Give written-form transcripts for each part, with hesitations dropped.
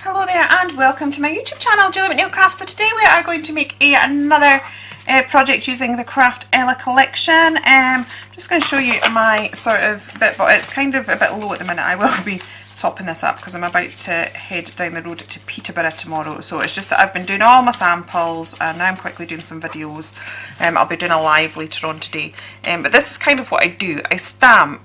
Hello there and welcome to my YouTube channel, Julie McNeil Crafts. So today we are going to make another project using the Craftella collection. I'm just going to show you my sort of bit, but it's kind of a bit low at the minute. I will be topping this up because I'm about to head down the road to Peterborough tomorrow. So it's just that I've been doing all my samples and now I'm quickly doing some videos. I'll be doing a live later on today. But this is kind of what I do. I stamp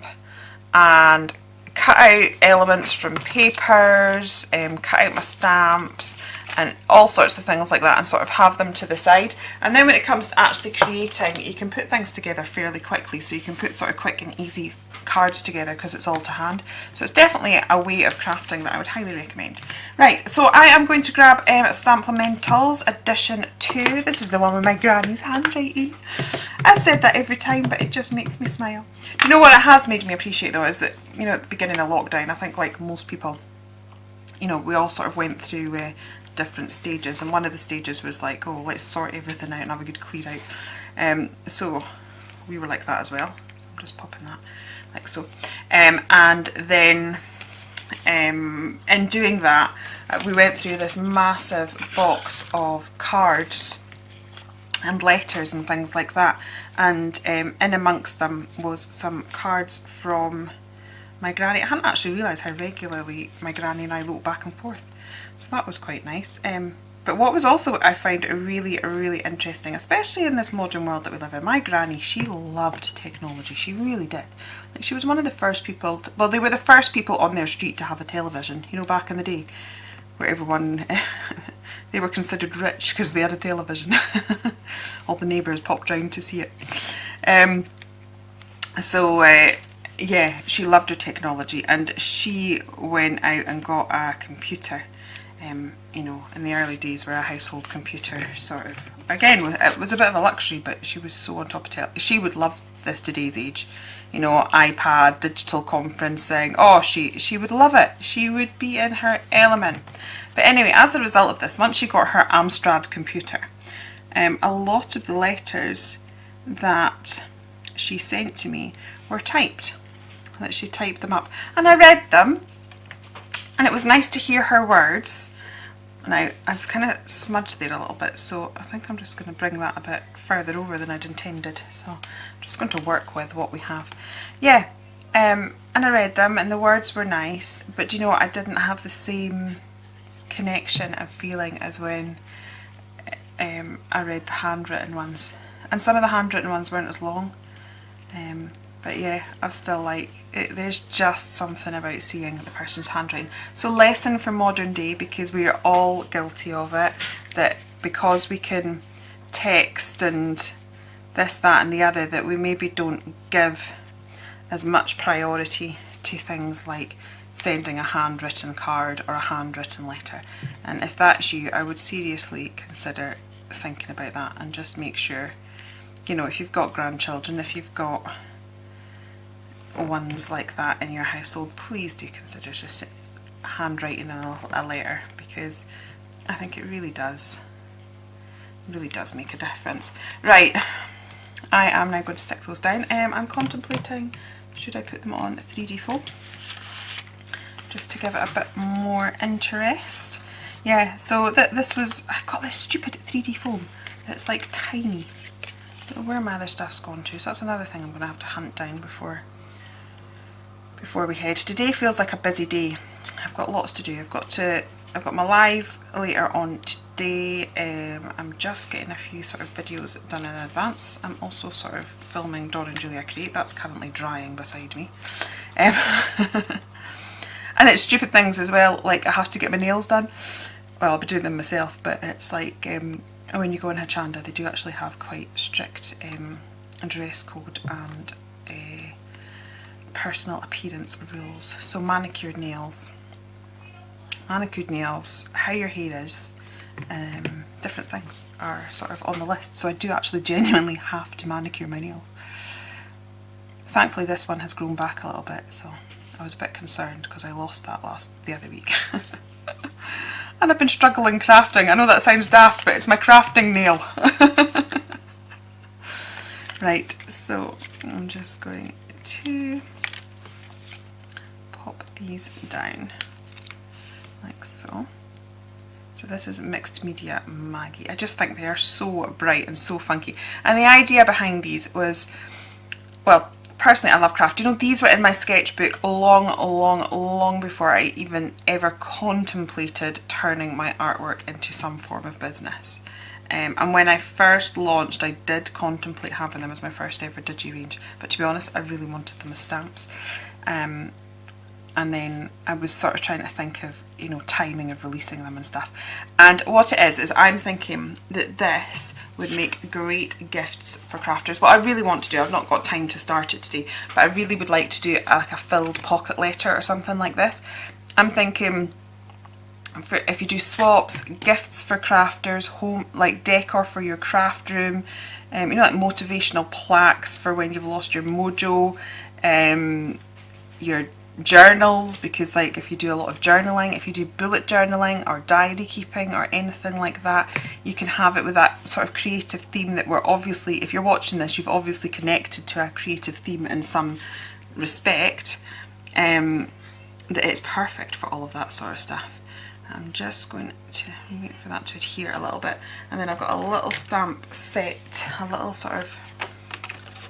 and cut out elements from papers, cut out my stamps and all sorts of things like that and sort of have them to the side. And then when it comes to actually creating, you can put things together fairly quickly, so you can put sort of quick and easy cards together because it's all to hand. So it's definitely a way of crafting that I would highly recommend. Right, so I am going to grab Stamplamentals edition 2. This is the one with my granny's handwriting. I've said that every time, but it just makes me smile. Do you know what it has made me appreciate though is that, you know, at the beginning of lockdown, I think like most people, you know, we all sort of went through different stages, and one of the stages was like, oh, let's sort everything out and have a good clear out. So we were like that as well. So I'm just popping that like so. And then in doing that, we went through this massive box of cards and letters and things like that, and in amongst them was some cards from my granny. I hadn't actually realised how regularly my granny and I wrote back and forth, so that was quite nice. But what was also, I found really interesting, especially in this modern world that we live in, my granny, she loved technology, she really did. Like, she was one of the first people, well, they were the first people on their street to have a television, you know, back in the day, where everyone, they were considered rich because they had a television. All the neighbours popped round to see it. Yeah, she loved her technology, and she went out and got a computer. You know, in the early days where a household computer sort of, again, it was a bit of a luxury, but she was so on top of it. She would love this today's age, you know, iPad, digital conferencing. Oh, she would love it. She would be in her element. But anyway, as a result of this, once she got her Amstrad computer, a lot of the letters that she sent to me were typed. That she typed them up, and I read them, and it was nice to hear her words. Now I've kind of smudged there a little bit, so I think I'm just going to bring that a bit further over than I'd intended. So I'm just going to work with what we have. Yeah, and I read them and the words were nice, but do you know what, I didn't have the same connection and feeling as when I read the handwritten ones, and some of the handwritten ones weren't as long. But yeah, I'm still like, there's just something about seeing the person's handwriting. So lesson for modern day, because we are all guilty of it, that because we can text and this, that and the other, that we maybe don't give as much priority to things like sending a handwritten card or a handwritten letter. And if that's you, I would seriously consider thinking about that and just make sure, you know, if you've got grandchildren, if you've got ones like that in your household, please do consider just handwriting them a letter, because I think it really does make a difference. Right, I am now going to stick those down. I'm contemplating, should I put them on 3D foam just to give it a bit more interest. Yeah, so this was, I've got this stupid 3D foam that's like tiny. I don't know where my other stuff's gone to, so that's another thing I'm going to have to hunt down before we head. Today feels like a busy day. I've got lots to do. I've got my live later on today. I'm just getting a few sort of videos done in advance. I'm also sort of filming Dawn and Julia Create. That's currently drying beside me. And it's stupid things as well, like I have to get my nails done. Well, I'll be doing them myself, but it's like when you go in Hachanda, they do actually have quite strict dress code and personal appearance rules. So manicured nails, how your hair is, different things are sort of on the list. So I do actually genuinely have to manicure my nails. Thankfully this one has grown back a little bit, so I was a bit concerned because I lost that the other week. And I've been struggling crafting. I know that sounds daft, but it's my crafting nail. Right, so I'm just going to pop these down like so. So this is Mixed Media Maggie. I just think they are so bright and so funky. And the idea behind these was, well, personally I love craft. You know, these were in my sketchbook long before I even ever contemplated turning my artwork into some form of business. And when I first launched, I did contemplate having them as my first ever digi range, but to be honest, I really wanted them as stamps. And then I was sort of trying to think of, you know, timing of releasing them and stuff. And what it is I'm thinking that this would make great gifts for crafters. What I really want to do, I've not got time to start it today, but I really would like to do like a filled pocket letter or something like this. I'm thinking, if you do swaps, gifts for crafters, home, like decor for your craft room, you know, like motivational plaques for when you've lost your mojo, your journals, because like if you do a lot of journaling, if you do bullet journaling or diary keeping or anything like that, you can have it with that sort of creative theme that we're obviously, if you're watching this, you've obviously connected to a creative theme in some respect, that it's perfect for all of that sort of stuff. I'm just going to wait for that to adhere a little bit, and then I've got a little stamp set, a little sort of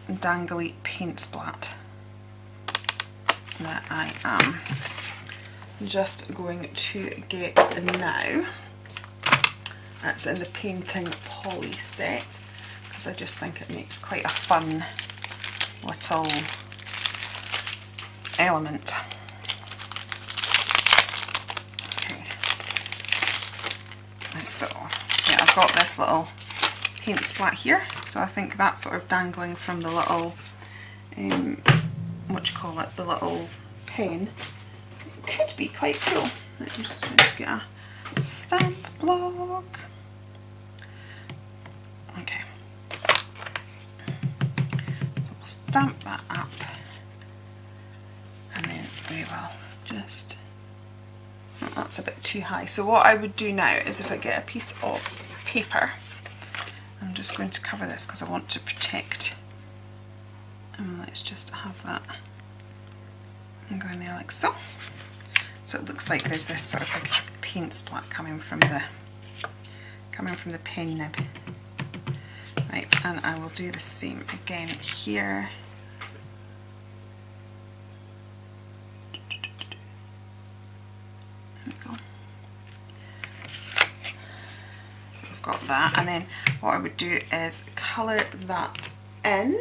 dangly paint splat that I am just going to get now. That's in the painting poly set, because I just think it makes quite a fun little element. So yeah, I've got this little paint splat here, so I think that's sort of dangling from the little, what do you call it, the little pen. It could be quite cool. I'm just going to get a stamp block. Okay, so we'll stamp that up, and then we will just, that's a bit too high. So what I would do now is, if I get a piece of paper, I'm just going to cover this because I want to protect, and let's just have that and go in there like so. So it looks like there's this sort of like paint splat coming from the pen nib. Right, and I will do the same again here. Got that, and then what I would do is colour that in,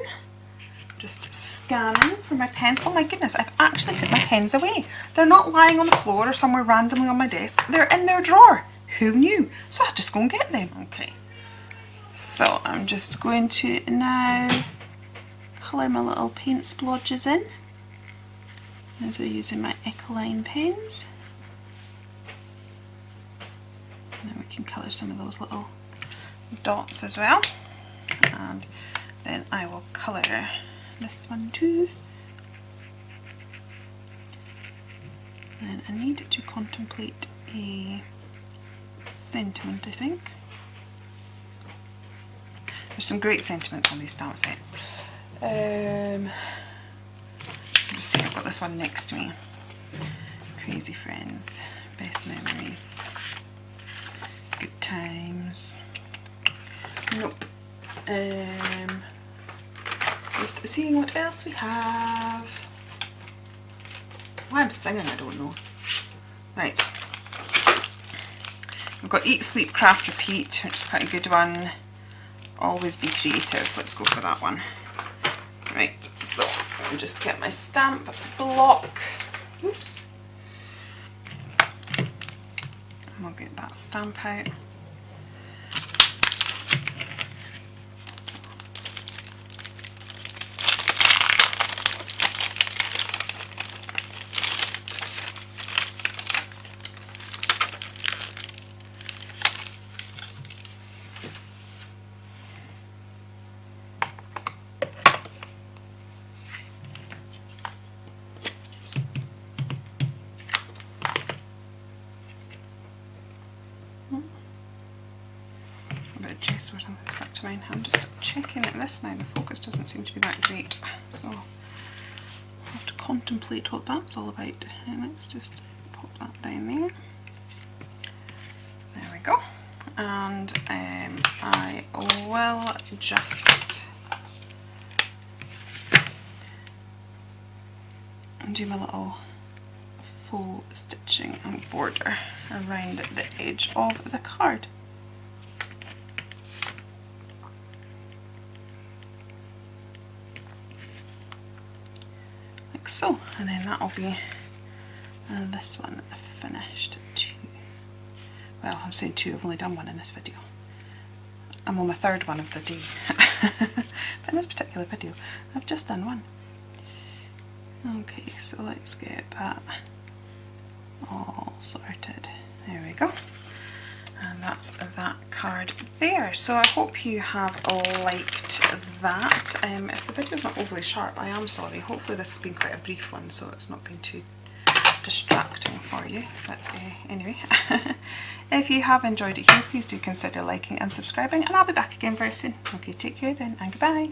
just scanning for my pens. Oh my goodness, I've actually put my pens away. They're not lying on the floor or somewhere randomly on my desk, they're in their drawer. Who knew? So I'll just go and get them. Okay, so I'm just going to now colour my little paint splodges in, as I'm using my Ecoline pens. And then we can colour some of those little dots as well. And then I will colour this one too. And I need to contemplate a sentiment, I think. There's some great sentiments on these stamp sets. I'm just seeing, I've got this one next to me. Crazy friends, best memories. Good times. Nope. Just seeing what else we have. Why I'm singing, I don't know. Right. We've got Eat, Sleep, Craft, Repeat, which is quite a good one. Always Be Creative. Let's go for that one. Right. So I'll just get my stamp block. Oops. And we'll get that stamp out. Or something stuck to mine. I'm just checking at this now, the focus doesn't seem to be that great, so I'll have to contemplate what that's all about. And let's just pop that down there. There we and I will just do my little faux stitching and border around the edge of the card. Like so, and then that'll be this one finished too. Well, I'm saying two, I've only done one in this video. I'm on my third one of the day. But in this particular video, I've just done one. Okay, so let's get that all sorted. There we go. And that's that card there. So I hope you have liked that. If the video's not overly sharp, I am sorry. Hopefully this has been quite a brief one, so it's not been too distracting for you. But anyway, if you have enjoyed it here, please do consider liking and subscribing, and I'll be back again very soon. Okay, take care then, and goodbye.